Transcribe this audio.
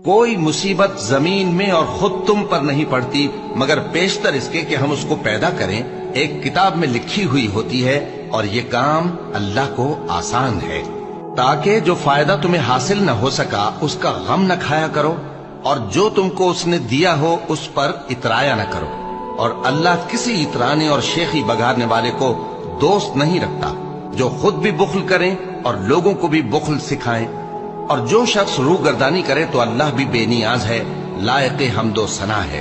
कोई मुसीबत जमीन में और खुद तुम पर नहीं पड़ती मगर पेशतर इसके कि हम उसको पैदा करें एक किताब में लिखी हुई होती है, और ये काम अल्लाह को आसान है, ताकि जो फायदा तुम्हें हासिल न हो सका उसका गम न खाया करो, और जो तुमको उसने दिया हो उस पर इतराया न करो। और अल्लाह किसी इतराने और शेखी बगाड़ने वाले को दोस्त नहीं रखता, जो खुद भी बुख्ल करें और लोगों को भी बुख्ल सिखाएं। और जो शख्स रूगर्दानी करे तो अल्लाह भी बेनियाज है, लायक हम्दो सना है।